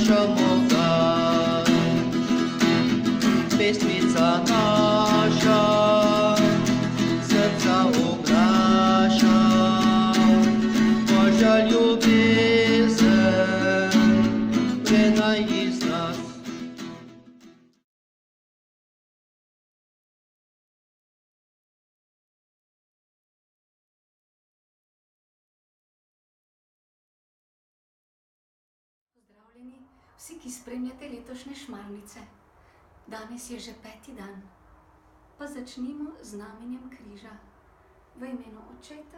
prinašamo dan. Pesmica naša srca oglaša, Božja ljubezen prenaj iz nas. Pozdravljeni vsi, ki spremljate letošnje Šmarnice. Danes je že 5. dan, pa začnimo z znamenjem križa. V imenu Očeta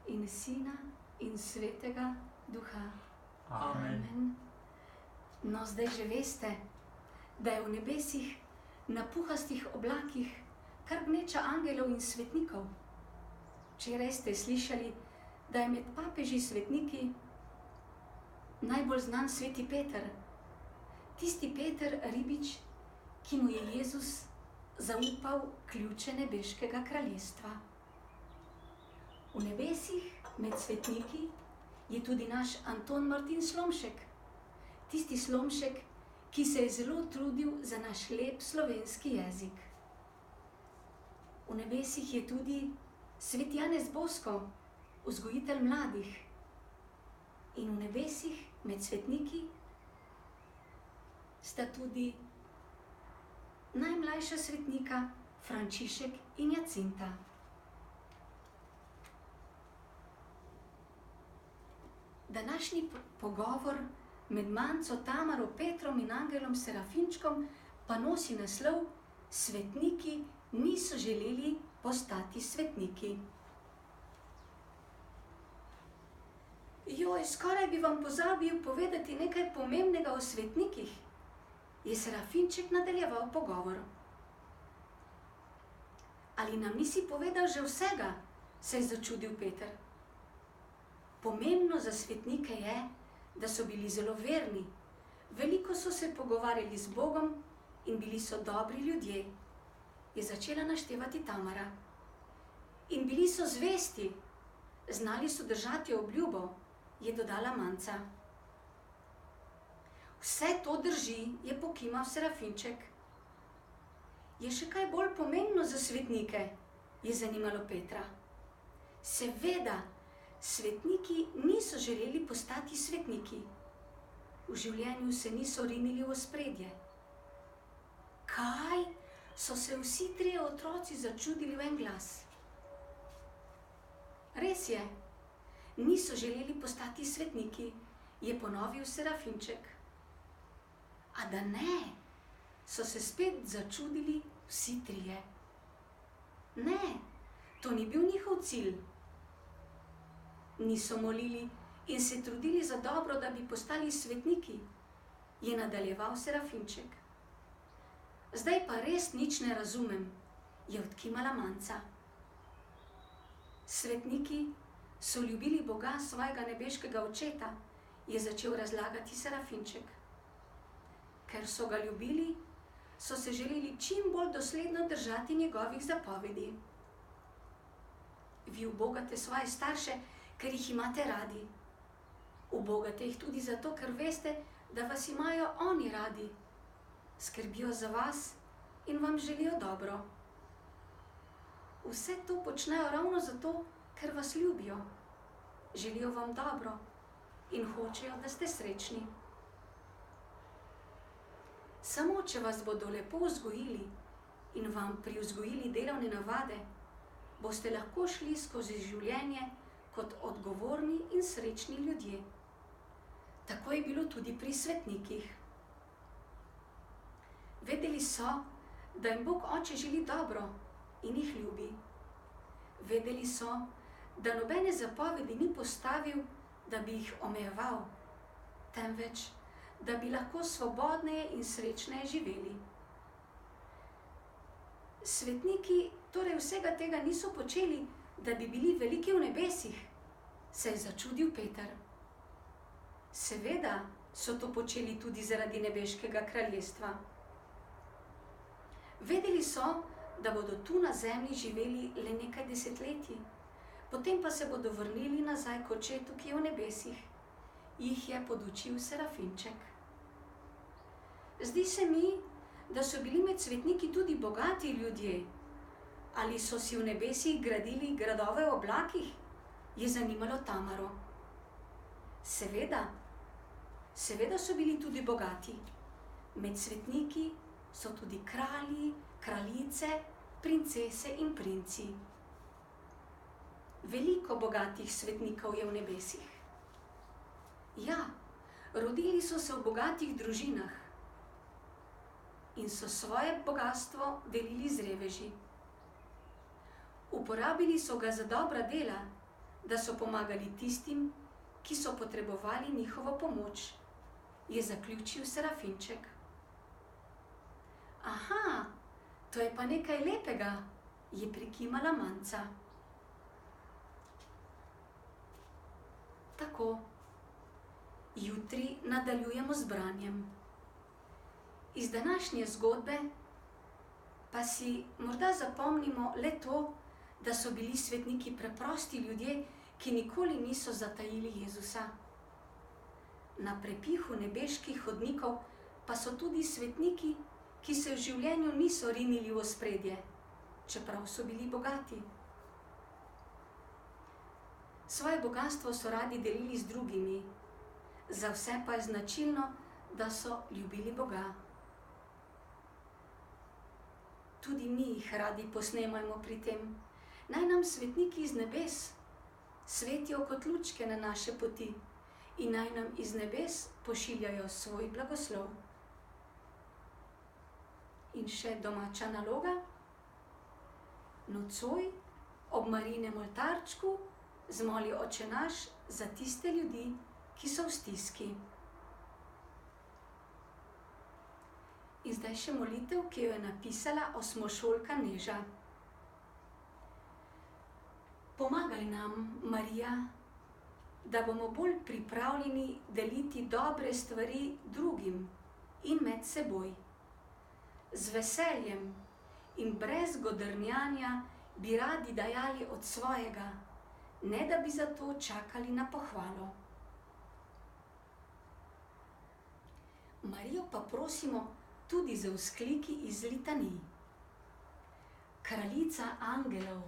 in Sina in Svetega Duha. Amen. No, zdaj že veste, da je v nebesih na puhastih oblakih kar gneča angelov in svetnikov. Včeraj ste slišali, da je med papeži svetniki najbolj znan sveti Peter, tisti Peter Ribič, ki mu je Jezus zaupal ključe nebeškega kraljestva. V nebesih med svetniki je tudi naš Anton Martin Slomšek, tisti Slomšek, ki se je zelo trudil za naš lep slovenski jezik. V nebesih je tudi sveti Janez Bosko, vzgojitelj mladih. In v nebesih med svetniki sta tudi najmlajša svetnika Frančišek in Jacinta. Današnji pogovor med Manco, Tamaro, Petrom in angelom Serafinčkom pa nosi naslov Svetniki niso želeli postati svetniki. Joj, skoraj bi vam pozabil povedati nekaj pomembnega o svetnikih, je Serafinček nadaljeval pogovor. Ali nam nisi povedal že vsega, se je začudil Peter. Pomembno za svetnike je, da so bili zelo verni, veliko so se pogovarjali z Bogom in bili so dobri ljudje, je začela naštevati Tamara. In bili so zvesti, znali so držati obljubo, je dodala Manca. Vse to drži, je pokimal Serafinček. Je še kaj bolj pomembno za svetnike, je zanimalo Petra. Seveda, svetniki niso želeli postati svetniki. V življenju se niso rinili v ospredje. Kaj? So se vsi trije otroci začudili v en glas. Res je, niso želeli postati svetniki, je ponovil Serafinček. A da ne, so se spet začudili vsi trije. Ne, to ni bil njihov cilj. Niso molili in se trudili za dobro, da bi postali svetniki, je nadaljeval Serafinček. Zdaj pa res nič ne razumem, je odkimala Manca. Svetniki so ljubili Boga svojega nebeškega Očeta, je začel razlagati Serafinček. Ker so ga ljubili, so se želeli čim bolj dosledno držati njegovih zapovedi. Vi ubogate svoje starše, ker jih imate radi. Ubogate jih tudi zato, ker veste, da vas imajo oni radi. Skrbijo za vas in vam želijo dobro. Vse to počnejo ravno zato, ker vas ljubijo. Želijo vam dobro in hočejo, da ste srečni. Samo, če vas bodo lepo vzgojili in vam privzgojili delovne navade, boste lahko šli skozi življenje kot odgovorni in srečni ljudje. Tako je bilo tudi pri svetnikih. Vedeli so, da jim Bog Oče želi dobro in jih ljubi. Vedeli so, da nobene zapovedi ni postavil, da bi jih omejeval, temveč, da bi lahko svobodneje in srečneje živeli. Svetniki torej vsega tega niso počeli, da bi bili veliki v nebesih, se je začudil Peter. Seveda so to počeli tudi zaradi nebeškega kraljestva. Vedeli so, da bodo tu na zemlji živeli le nekaj desetletij, potem pa se bodo vrnili nazaj k Očetu, ki je v nebesih, jih je podučil Serafinček. Zdi se mi, da so bili med svetniki tudi bogati ljudje. Ali so si v nebesih gradili gradove v oblakih? Je zanimalo Tamaro. Seveda so bili tudi bogati. Med svetniki so tudi kralji, kraljice, princese in princi. Veliko bogatih svetnikov je v nebesih. Ja, rodili so se v bogatih družinah in so svoje bogastvo delili z reveži. Uporabili so ga za dobra dela, da so pomagali tistim, ki so potrebovali njihovo pomoč, je zaključil Serafinček. Aha, to je pa nekaj lepega, je prikimala Manca. Tako, jutri nadaljujemo z branjem. Iz današnje zgodbe pa si morda zapomnimo le to, da so bili svetniki preprosti ljudje, ki nikoli niso zatajili Jezusa. Na prepihu nebeških hodnikov pa so tudi svetniki, ki se v življenju niso rinili v ospredje, čeprav so bili bogati. Svoje bogastvo so radi delili z drugimi, za vse pa je značilno, da so ljubili Boga. Tudi mi jih radi posnemajmo pri tem. Naj nam svetniki iz nebes svetijo kot lučke na naše poti in naj nam iz nebes pošiljajo svoj blagoslov. In še domača naloga. Nocoj ob Marijinem oltarčku zmoli Oče naš za tiste ljudi, ki so v stiski. In zdaj še molitev, ki jo je napisala osmošolka Neža. Pomagaj nam, Marija, da bomo bolj pripravljeni deliti dobre stvari drugim in med seboj. Z veseljem in brez godrnjanja bi radi dajali od svojega, ne da bi za to čakali na pohvalo. Marijo pa prosimo tudi za vzkliki iz litanij. Kraljica angelov,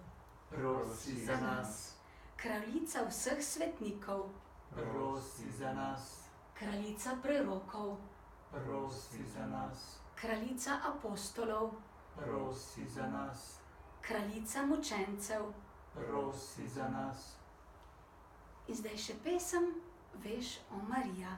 prosi za nas, kraljica vseh svetnikov, prosi za nas, kraljica prerokov, prosi za nas, kraljica apostolov, prosi za nas, kraljica mučencev. prosi za nas. In zdaj še pesem Veš, o Marija.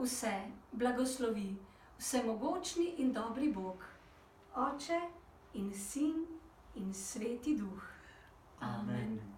Vse blagoslovi vsemogočni in dobri Bog, Oče in Sin in Sveti Duh. Amen.